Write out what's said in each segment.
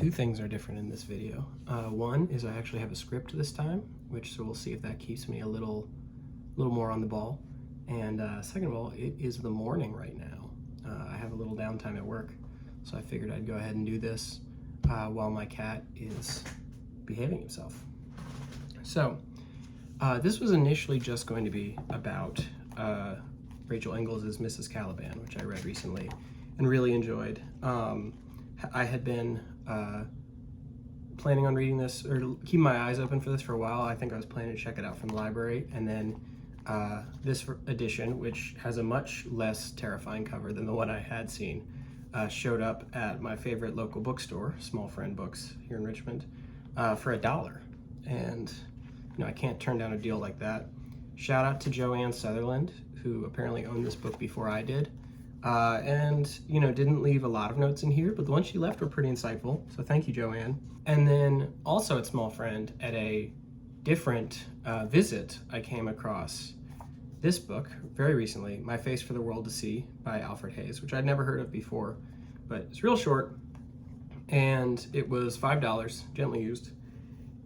Two things are different in this video. One is I actually have a script this time, so we'll see if that keeps me a little more on the ball. And second of all, it is the morning right now. I have a little downtime at work, so I figured I'd go ahead and do this while my cat is behaving himself. So this was initially just going to be about Rachel Ingalls' Mrs. Caliban, which I read recently and really enjoyed. I had been planning on reading this, or keeping my eyes open for this for a while. I think I was planning to check it out from the library, and then this edition, which has a much less terrifying cover than the one I had seen, showed up at my favorite local bookstore, Small Friend Books here in Richmond, for $1. And I can't turn down a deal like that. Shout out to Joanne Sutherland, who apparently owned this book before I did. And didn't leave a lot of notes in here, but the ones she left were pretty insightful, so thank you, Joanne. And then also at Small Friend, at a different visit, I came across this book very recently, My Face for the World to See by Alfred Hayes, which I'd never heard of before, but it's real short, and it was $5, gently used.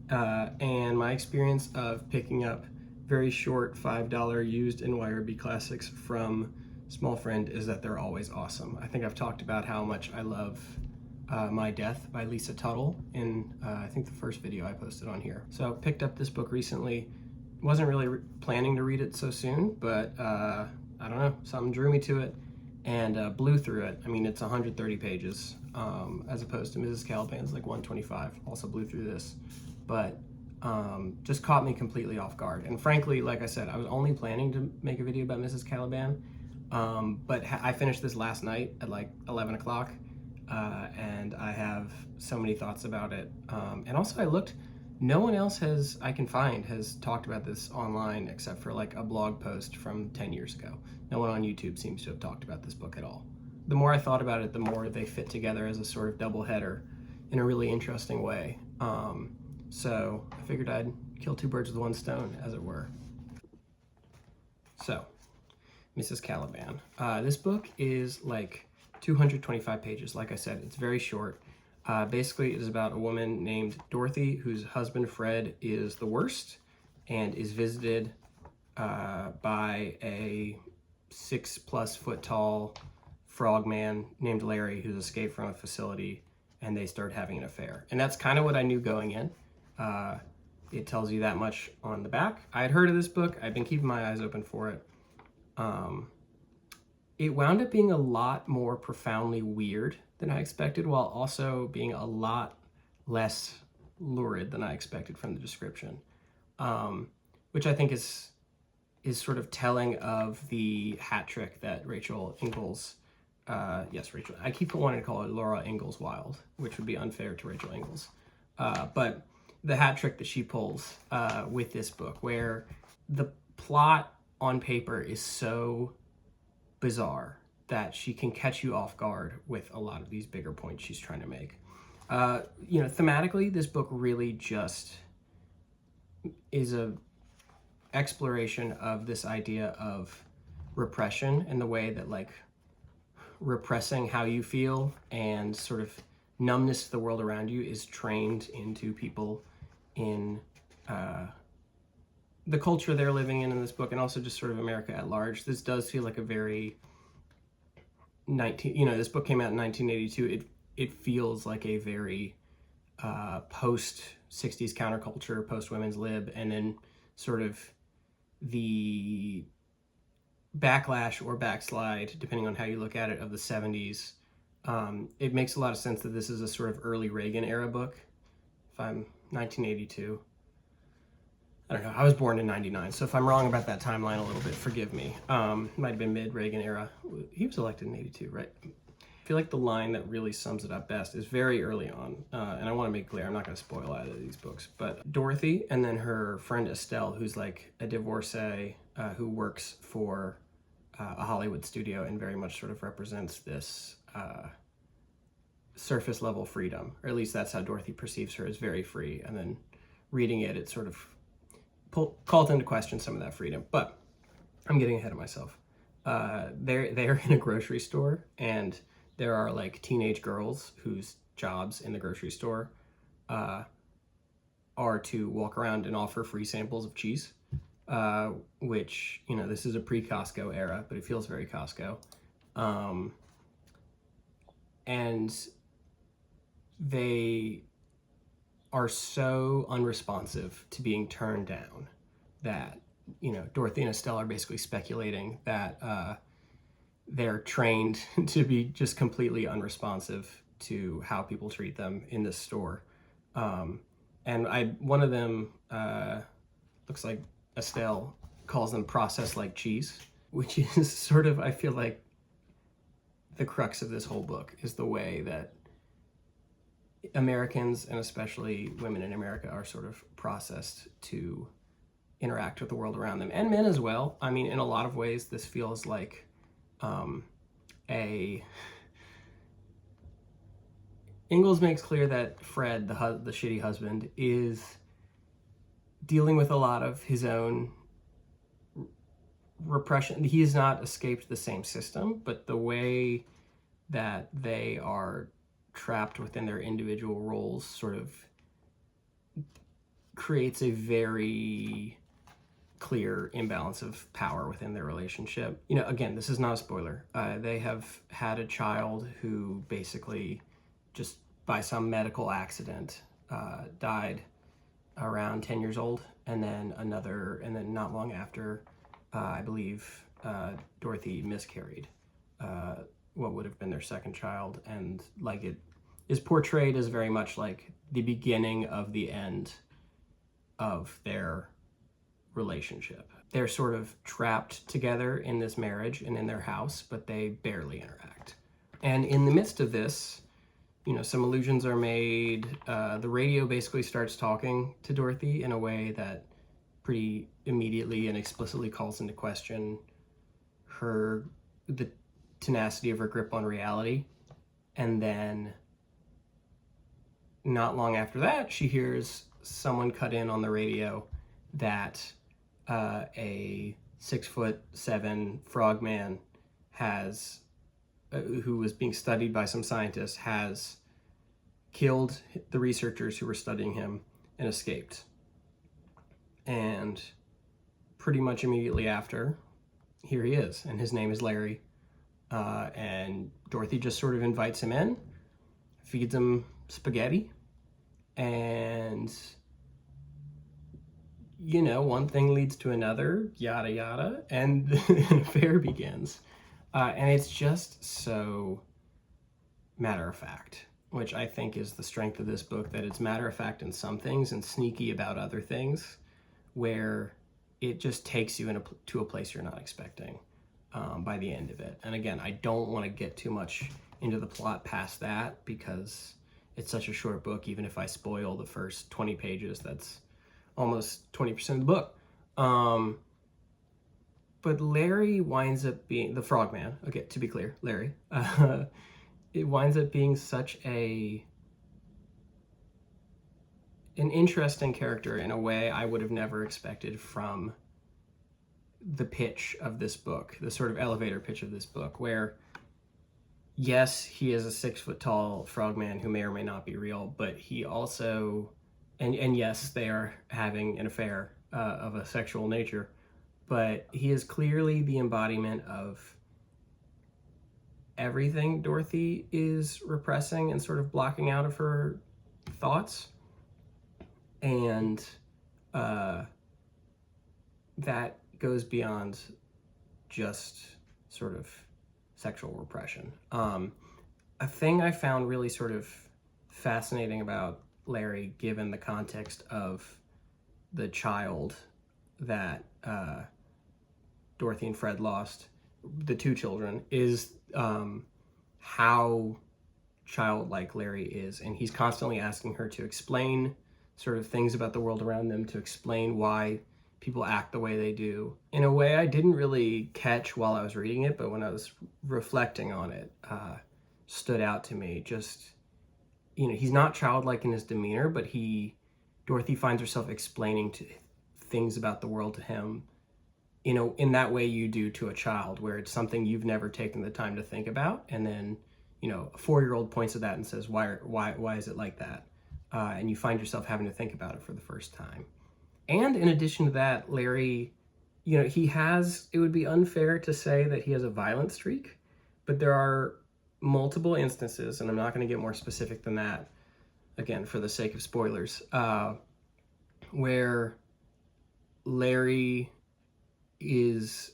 And my experience of picking up very short $5 used NYRB classics from Small Friend is that they're always awesome. I think I've talked about how much I love My Death by Lisa Tuttle in I think the first video I posted on here. So picked up this book recently. Wasn't really planning to read it so soon, but I don't know, something drew me to it and blew through it. I mean, it's 130 pages as opposed to Mrs. Caliban's like 125. Also blew through this, but just caught me completely off guard. And frankly, like I said, I was only planning to make a video about Mrs. Caliban. But I finished this last night at like 11 o'clock, and I have so many thoughts about it. And also I looked, no one else I can find has talked about this online except for like a blog post from 10 years ago. No one on YouTube seems to have talked about this book at all. The more I thought about it, the more they fit together as a sort of double header in a really interesting way. So I figured I'd kill two birds with one stone, as it were. So, Mrs. Caliban. This book is like 225 pages. Like I said, it's very short. Basically, it is about a woman named Dorothy whose husband Fred is the worst and is visited by a 6+ foot tall frog man named Larry who's escaped from a facility, and they start having an affair. And that's kind of what I knew going in. It tells you that much on the back. I had heard of this book. I've been keeping my eyes open for it. It wound up being a lot more profoundly weird than I expected, while also being a lot less lurid than I expected from the description, which I think is sort of telling of the hat trick that Rachel Ingalls, yes, Rachel, I keep wanting to call her Laura Ingalls Wilde, which would be unfair to Rachel Ingalls, but the hat trick that she pulls with this book, where the plot on paper is so bizarre that she can catch you off guard with a lot of these bigger points she's trying to make. Thematically, this book really just is a exploration of this idea of repression and the way that like repressing how you feel and sort of numbness to the world around you is trained into people in the culture they're living in this book, and also just sort of America at large. This does feel like a very this book came out in 1982. It feels like a very post 60s counterculture, post women's lib, and then sort of the backlash or backslide, depending on how you look at it, of the 70s. It makes a lot of sense that this is a sort of early Reagan era book. If I'm 1982. I don't know, I was born in 99, so if I'm wrong about that timeline a little bit, forgive me. Might have been mid-Reagan era. He was elected in 82, right? I feel like the line that really sums it up best is very early on, and I want to make clear, I'm not going to spoil either of these books, but Dorothy and then her friend Estelle, who's like a divorcee who works for a Hollywood studio and very much sort of represents this surface level freedom, or at least that's how Dorothy perceives her, as very free, and then reading it, it sort of called into question some of that freedom. But I'm getting ahead of myself. They're in a grocery store, and there are like teenage girls whose jobs in the grocery store are to walk around and offer free samples of cheese, which, you know, this is a pre-Costco era, but it feels very Costco. And they are so unresponsive to being turned down that, you know, Dorothy and Estelle are basically speculating that they're trained to be just completely unresponsive to how people treat them in this store. And one of them, looks like Estelle, calls them processed like cheese, which is sort of, I feel like, the crux of this whole book is the way that Americans, and especially women in America, are sort of processed to interact with the world around them, and men as well. I mean, in a lot of ways, this feels like Ingalls makes clear that Fred, the shitty husband, is dealing with a lot of his own repression. He has not escaped the same system, but the way that they are trapped within their individual roles sort of creates a very clear imbalance of power within their relationship. You know, again, this is not a spoiler. They have had a child who basically just by some medical accident died around 10 years old, and then not long after, I believe Dorothy miscarried what would have been their second child, and like it is portrayed as very much like the beginning of the end of their relationship. They're sort of trapped together in this marriage and in their house, but they barely interact. And in the midst of this, you know, some allusions are made. The radio basically starts talking to Dorothy in a way that pretty immediately and explicitly calls into question the tenacity of her grip on reality. And then not long after that, she hears someone cut in on the radio that a 6'7" frogman who was being studied by some scientists, has killed the researchers who were studying him and escaped. And pretty much immediately after, here he is, and his name is Larry. And Dorothy just sort of invites him in, feeds him spaghetti, and, you know, one thing leads to another, yada yada, and an affair begins. And it's just so matter-of-fact, which I think is the strength of this book, that it's matter-of-fact in some things and sneaky about other things, where it just takes you to a place you're not expecting by the end of it. And again, I don't want to get too much into the plot past that, because it's such a short book. Even if I spoil the first 20 pages, that's almost 20% of the book. But Larry winds up being the frogman. Okay, to be clear, Larry. It winds up being such an interesting character in a way I would have never expected from the pitch of this book, the sort of elevator pitch of this book, where yes, he is a 6-foot-tall frogman who may or may not be real, but he also, and yes, they are having an affair of a sexual nature, but he is clearly the embodiment of everything Dorothy is repressing and sort of blocking out of her thoughts. And that goes beyond just sort of sexual repression. A thing I found really sort of fascinating about Larry, given the context of the child that Dorothy and Fred lost, the two children, is how childlike Larry is. And he's constantly asking her to explain sort of things about the world around them, to explain why people act the way they do, in a way I didn't really catch while I was reading it, but when I was reflecting on it, stood out to me. Just, you know, he's not childlike in his demeanor, but Dorothy finds herself explaining things about the world to him, you know, in that way you do to a child, where it's something you've never taken the time to think about, and then a 4-year-old points at that and says, why is it like that? And you find yourself having to think about it for the first time. And in addition to that, Larry, it would be unfair to say that he has a violent streak, but there are multiple instances, and I'm not going to get more specific than that, again, for the sake of spoilers, where Larry is,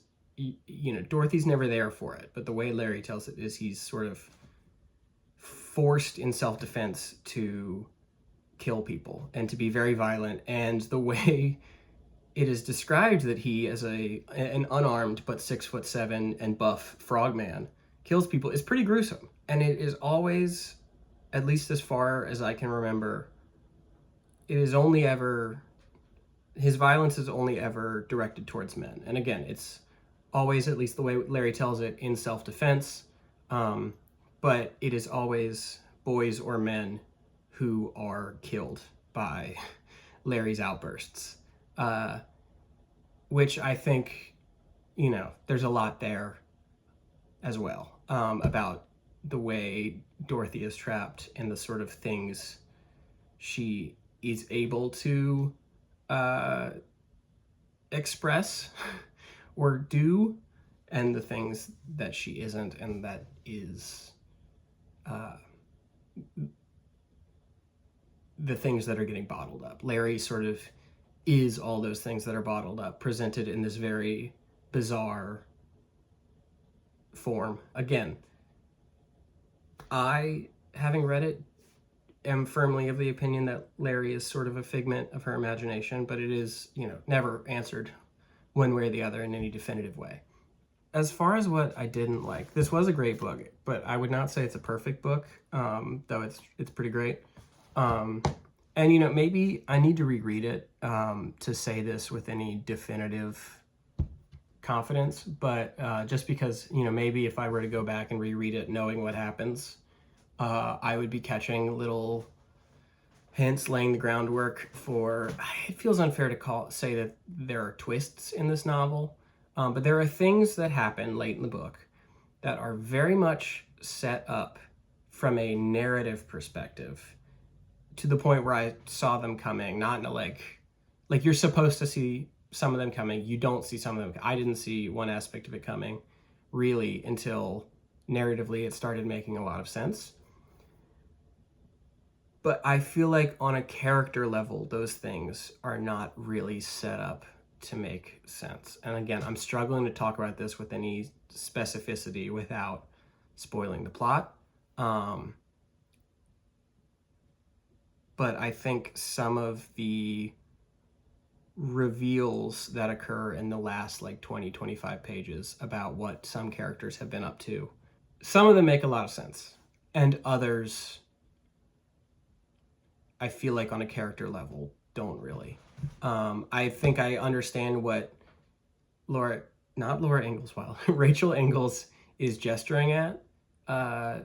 Dorothy's never there for it, but the way Larry tells it is he's sort of forced in self-defense to kill people and to be very violent. And the way it is described that he, as an unarmed but 6'7" and buff frogman, kills people is pretty gruesome. And it is always, at least as far as I can remember, his violence is only ever directed towards men. And again, it's always, at least the way Larry tells it, in self-defense, but it is always boys or men who are killed by Larry's outbursts, which I think, there's a lot there as well, about the way Dorothy is trapped and the sort of things she is able to express or do, and the things that she isn't, and that is the things that are getting bottled up. Larry sort of is all those things that are bottled up, presented in this very bizarre form. Again, I, having read it, am firmly of the opinion that Larry is sort of a figment of her imagination, but it is, never answered one way or the other in any definitive way. As far as what I didn't like, this was a great book, but I would not say it's a perfect book, though it's pretty great. And, maybe I need to reread it to say this with any definitive confidence, but just because, maybe if I were to go back and reread it knowing what happens, I would be catching little hints, laying the groundwork for, it feels unfair to say that there are twists in this novel, but there are things that happen late in the book that are very much set up from a narrative perspective, to the point where I saw them coming, not in a like you're supposed to see some of them coming. You don't see some of them. I didn't see one aspect of it coming really until narratively it started making a lot of sense. But I feel like on a character level, those things are not really set up to make sense. And again, I'm struggling to talk about this with any specificity without spoiling the plot. But I think some of the reveals that occur in the last 20, 25 pages about what some characters have been up to, some of them make a lot of sense, and others, I feel like on a character level, don't really. I think I understand what Rachel Ingalls is gesturing at,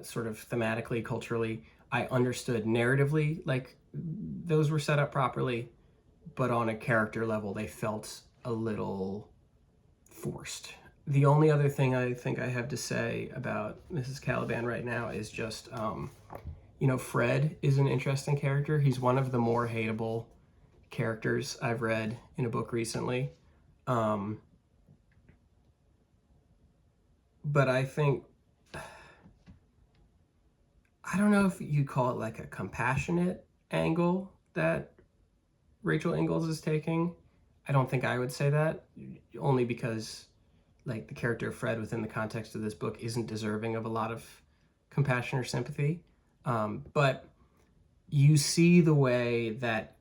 sort of thematically, culturally. I understood narratively, those were set up properly, but on a character level, they felt a little forced. The only other thing I think I have to say about Mrs. Caliban right now is just, Fred is an interesting character. He's one of the more hateable characters I've read in a book recently. But I think, I don't know if you call it a compassionate angle that Rachel Ingalls is taking. I don't think I would say that, only because the character of Fred within the context of this book isn't deserving of a lot of compassion or sympathy. But you see the way that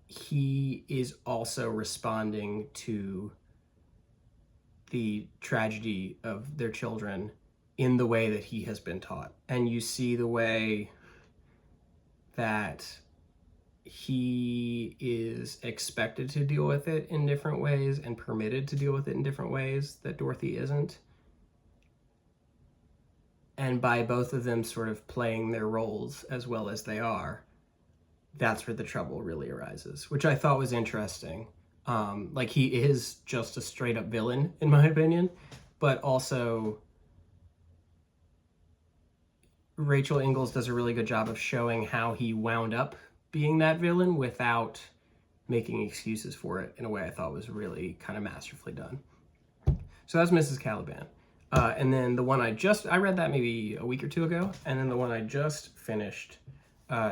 he is also responding to the tragedy of their children in the way that he has been taught. And you see the way that he is expected to deal with it in different ways and permitted to deal with it in different ways that Dorothy isn't. And by both of them sort of playing their roles as well as they are, that's where the trouble really arises, which I thought was interesting. He is just a straight up villain, in my opinion, but also Rachel Ingalls does a really good job of showing how he wound up being that villain without making excuses for it in a way I thought was really kind of masterfully done. So that's Mrs. Caliban. And then the one I read that maybe a week or two ago, and then the one I just finished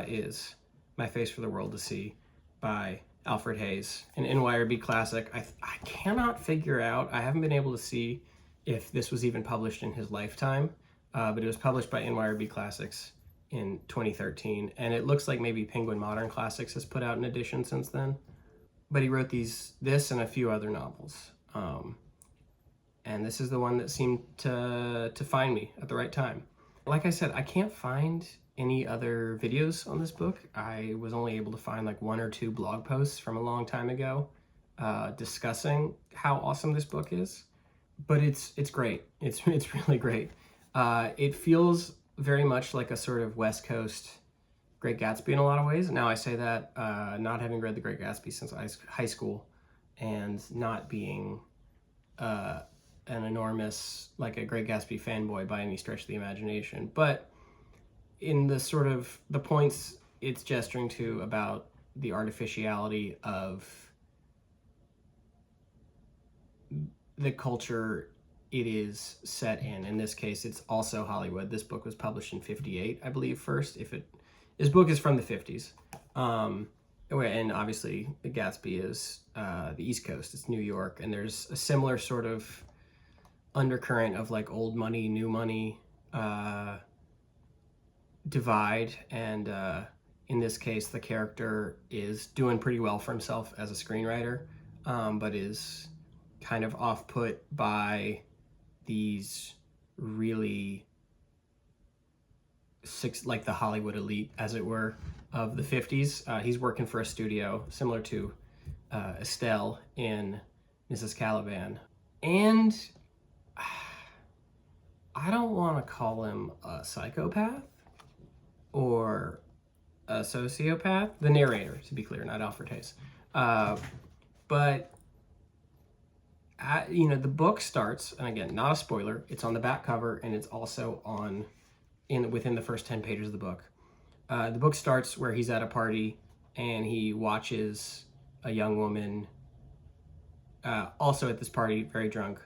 is My Face for the World to See by Alfred Hayes, an NYRB classic. I cannot figure out, I haven't been able to see if this was even published in his lifetime, but it was published by NYRB Classics in 2013, and it looks like maybe Penguin Modern Classics has put out an edition since then. But he wrote this and a few other novels. And this is the one that seemed to find me at the right time. Like I said, I can't find any other videos on this book. I was only able to find like 1 or 2 blog posts from a long time ago discussing how awesome this book is. But it's great. It's really great. It feels very much like a sort of West Coast Great Gatsby in a lot of ways. Now I say that not having read The Great Gatsby since high school and not being an enormous, like a Great Gatsby fanboy by any stretch of the imagination, but in the sort of the points it's gesturing to about the artificiality of the culture it is set in this case, it's also Hollywood. This book was published in 58, I believe, first. This book is from the 50s. And obviously the Gatsby is the East Coast, it's New York, and there's a similar sort of undercurrent of like old money, new money divide, and in this case the character is doing pretty well for himself as a screenwriter, but is kind of off-put by these really like the Hollywood elite, as it were, of the 50s. He's working for a studio similar to Estelle in Mrs. Caliban. And I don't want to call him a psychopath or a sociopath. The narrator, to be clear, not Alfred Hayes. But the book starts, and again, not a spoiler, it's on the back cover, and it's also within the first 10 pages of the book. The book starts where he's at a party and he watches a young woman, also at this party, very drunk,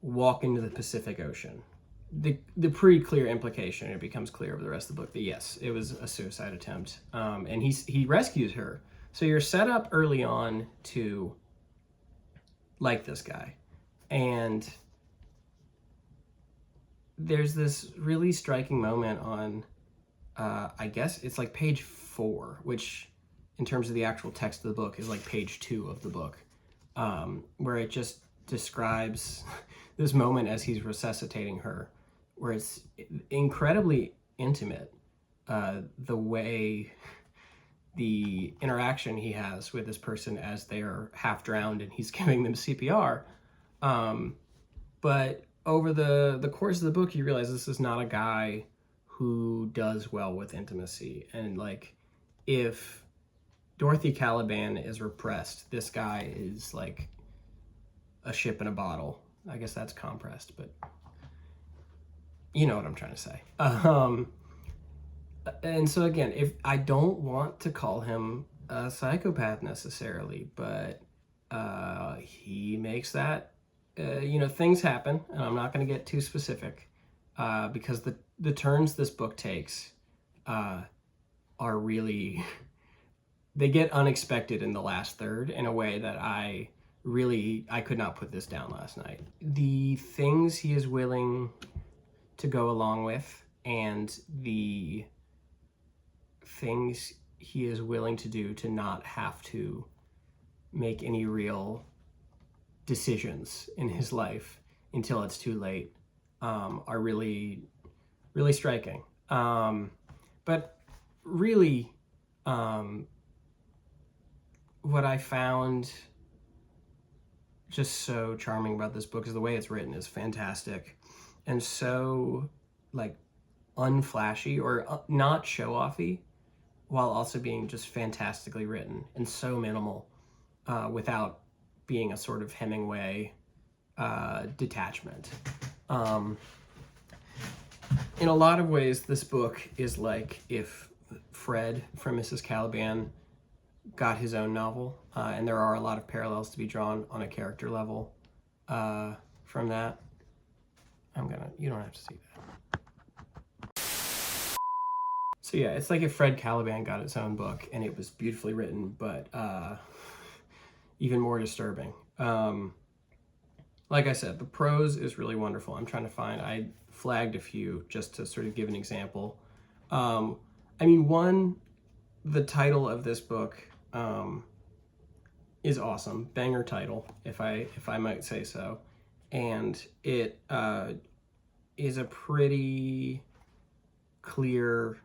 walk into the Pacific Ocean. The pretty clear implication, it becomes clear over the rest of the book, that yes, it was a suicide attempt, and he rescues her. So you're set up early on to like this guy, and there's this really striking moment on I guess it's like page 4, which in terms of the actual text of the book is like page 2 of the book, where it just describes this moment as he's resuscitating her, where it's incredibly intimate, the way the interaction he has with this person as they're half drowned and he's giving them CPR. But over the course of the book, you realize this is not a guy who does well with intimacy. And like, if Dorothy Caliban is repressed, this guy is like a ship in a bottle. I guess that's compressed, but you know what I'm trying to say. And so again, if I don't want to call him a psychopath necessarily, but he makes that, things happen, and I'm not going to get too specific, because the turns this book takes are really, they get unexpected in the last third in a way that I could not put this down last night. The things he is willing to go along with, and the things he is willing to do to not have to make any real decisions in his life until it's too late, are really, really striking. But really, what I found just so charming about this book is the way it's written is fantastic, and so like unflashy or not show-offy, while also being just fantastically written and so minimal, without being a sort of Hemingway detachment. in a lot of ways, this book is like if Fred from Mrs. Caliban got his own novel, and there are a lot of parallels to be drawn on a character level from that. You don't have to see that. So yeah, it's like if Fred Caliban got its own book and it was beautifully written, but even more disturbing. Like I said, the prose is really wonderful. I'm trying to find, I flagged a few just to sort of give an example. One, the title of this book is awesome. Banger title, if I might say so. And it is a pretty clear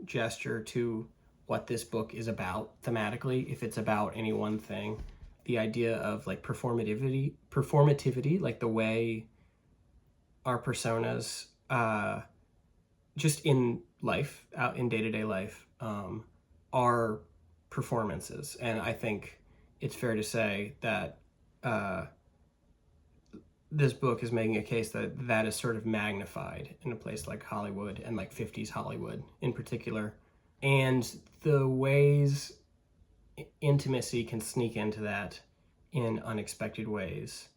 gesture to what this book is about thematically, if it's about any one thing. The idea of like performativity, like the way our personas, just in life, out in day-to-day life, are performances. And I think it's fair to say that this book is making a case that that is sort of magnified in a place like Hollywood, and like 50s Hollywood in particular. And the ways intimacy can sneak into that in unexpected ways,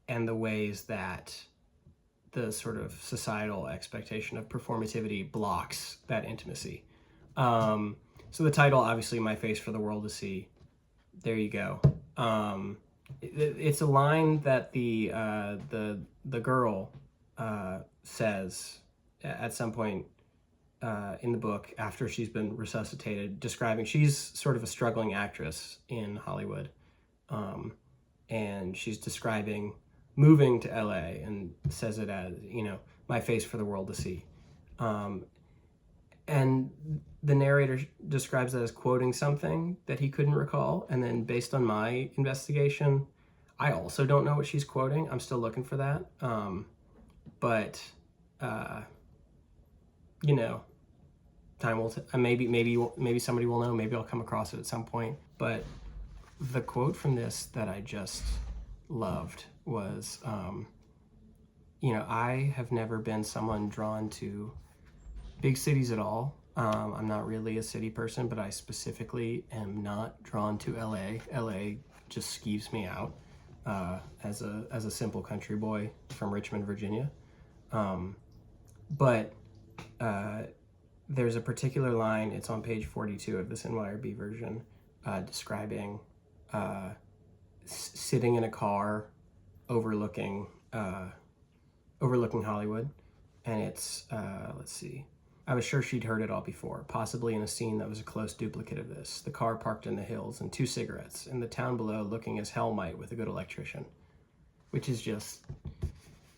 and the ways that the sort of societal expectation of performativity blocks that intimacy. So the title, obviously, My Face for the World to See. There you go. It's a line that the girl says at some point in the book after she's been resuscitated, describing, she's sort of a struggling actress in Hollywood, and she's describing moving to LA, and says it as, my face for the world to see. And the narrator describes that as quoting something that he couldn't recall. And then based on my investigation, I also don't know what she's quoting. I'm still looking for that. But time will maybe somebody will know. Maybe I'll come across it at some point. But the quote from this that I just loved was, I have never been someone drawn to big cities at all. I'm not really a city person, but I specifically am not drawn to LA. LA just skeeves me out as a simple country boy from Richmond, Virginia. But there's a particular line, it's on page 42 of this NYRB version, describing sitting in a car overlooking Hollywood. And it's, let's see. I was sure she'd heard it all before, possibly in a scene that was a close duplicate of this. The car parked in the hills, and 2 cigarettes, and the town below looking as hell might with a good electrician. Which is just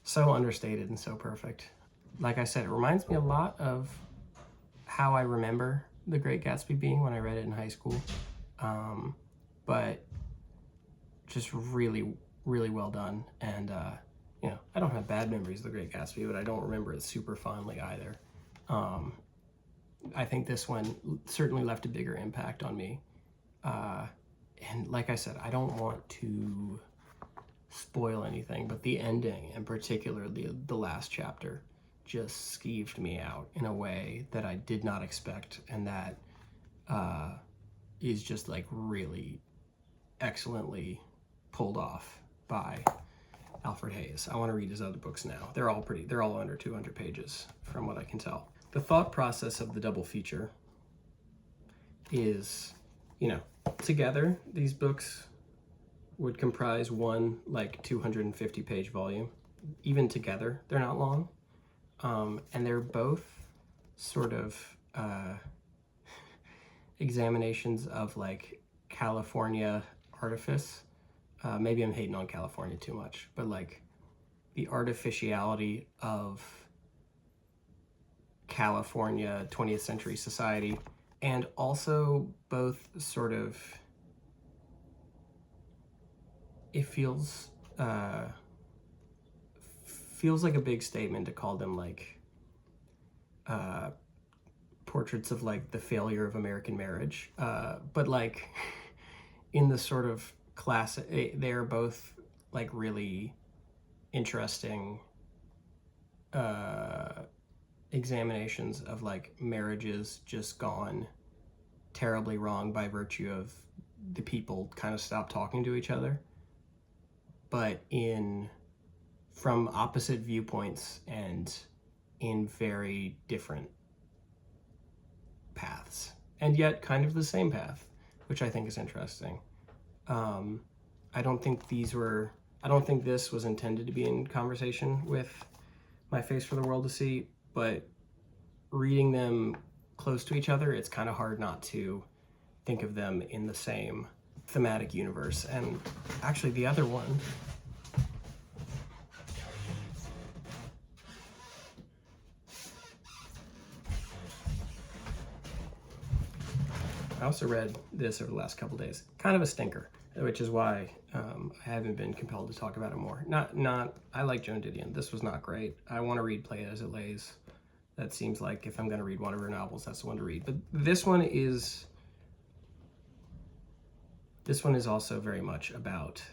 so understated and so perfect. Like I said, it reminds me a lot of how I remember The Great Gatsby being when I read it in high school. But just really, really well done. And, I don't have bad memories of The Great Gatsby, but I don't remember it super fondly either. I think this one certainly left a bigger impact on me. And like I said, I don't want to spoil anything, but the ending, and particularly the last chapter, just skeeved me out in a way that I did not expect, and that is just like really excellently pulled off by Alfred Hayes. I want to read his other books now. They're all under 200 pages from what I can tell. The thought process of the double feature is, together these books would comprise one like 250 page volume. Even together, they're not long. And they're both sort of examinations of like California artifice. Maybe I'm hating on California too much, but like the artificiality of California 20th century society, and also both sort of, it feels like a big statement to call them like portraits of like the failure of American marriage, but like in the sort of classic, they're both like really interesting examinations of like marriages just gone terribly wrong by virtue of the people kind of stopped talking to each other, but from opposite viewpoints and in very different paths, and yet kind of the same path, which I think is interesting. I don't think this was intended to be in conversation with My Face for the World to See, but reading them close to each other, it's kind of hard not to think of them in the same thematic universe. And actually the other one, I also read this over the last couple days. Kind of a stinker, which is why I haven't been compelled to talk about it more. I like Joan Didion. This was not great. I want to read Play It As It Lays. That seems like if I'm going to read one of her novels, that's the one to read. But this one is also very much about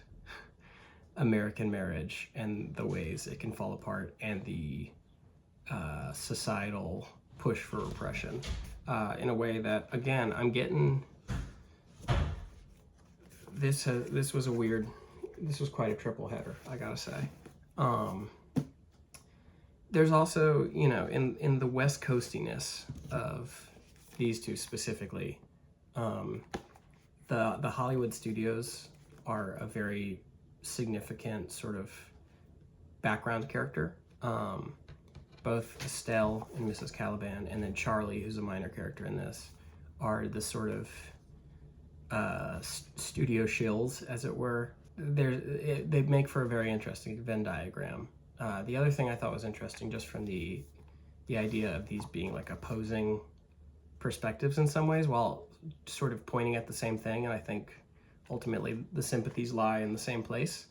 American marriage and the ways it can fall apart and the societal push for repression in a way that, again, I'm getting. This was quite a triple header, I gotta say. There's also, in the West Coastiness of these two specifically, the Hollywood studios are a very significant sort of background character. Both Estelle and Mrs. Caliban, and then Charlie, who's a minor character in this, are the sort of studio shills, as it were. They make for a very interesting Venn diagram. The other thing I thought was interesting, just from the idea of these being like opposing perspectives in some ways, while sort of pointing at the same thing, and I think ultimately the sympathies lie in the same place,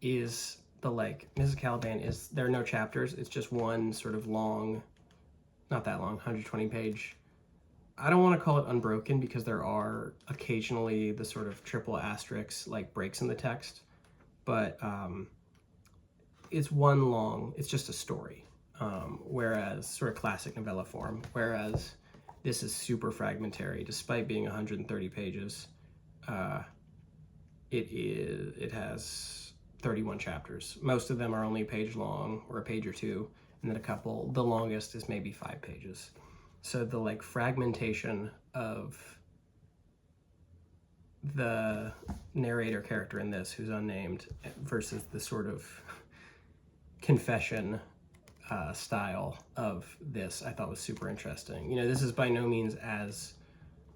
is the, like, Mrs. Caliban is, there are no chapters, it's just one sort of long, not that long, 120 page. I don't want to call it unbroken because there are occasionally the sort of triple asterisks, like breaks in the text, but it's just a story, whereas sort of classic novella form, whereas this is super fragmentary. Despite being 130 pages, it has 31 chapters. Most of them are only a page long, or a page or two, and then the longest is maybe 5 pages. So the like fragmentation of the narrator character in this, who's unnamed, versus the sort of confession style of this, I thought was super interesting. This is by no means as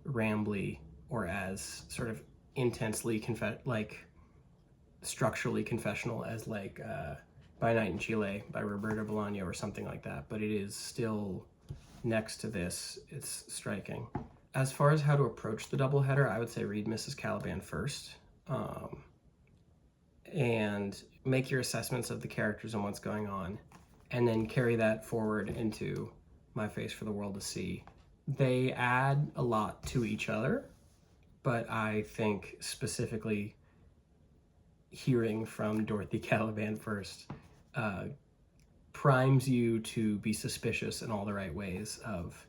rambly or as sort of intensely structurally confessional as like By Night in Chile by Roberto Bolaño or something like that, but it is still, next to this, it's striking. As far as how to approach the doubleheader, I would say read Mrs. Caliban first, and make your assessments of the characters and what's going on, and then carry that forward into My Face for the World to See. They add a lot to each other, but I think specifically hearing from Dorothy Caliban first primes you to be suspicious in all the right ways of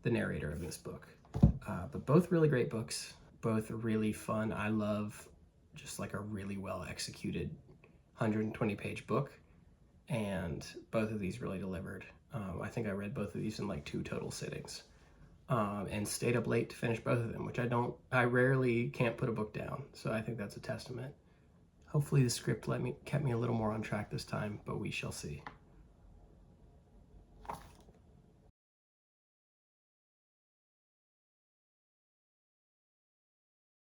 the narrator of this book. But both really great books, both really fun. I love just like a really well executed 120 page book, and both of these really delivered. I think I read both of these in like 2 total sittings, and stayed up late to finish both of them, which I rarely can't put a book down, so I think that's a testament. Hopefully the script kept me a little more on track this time, but we shall see.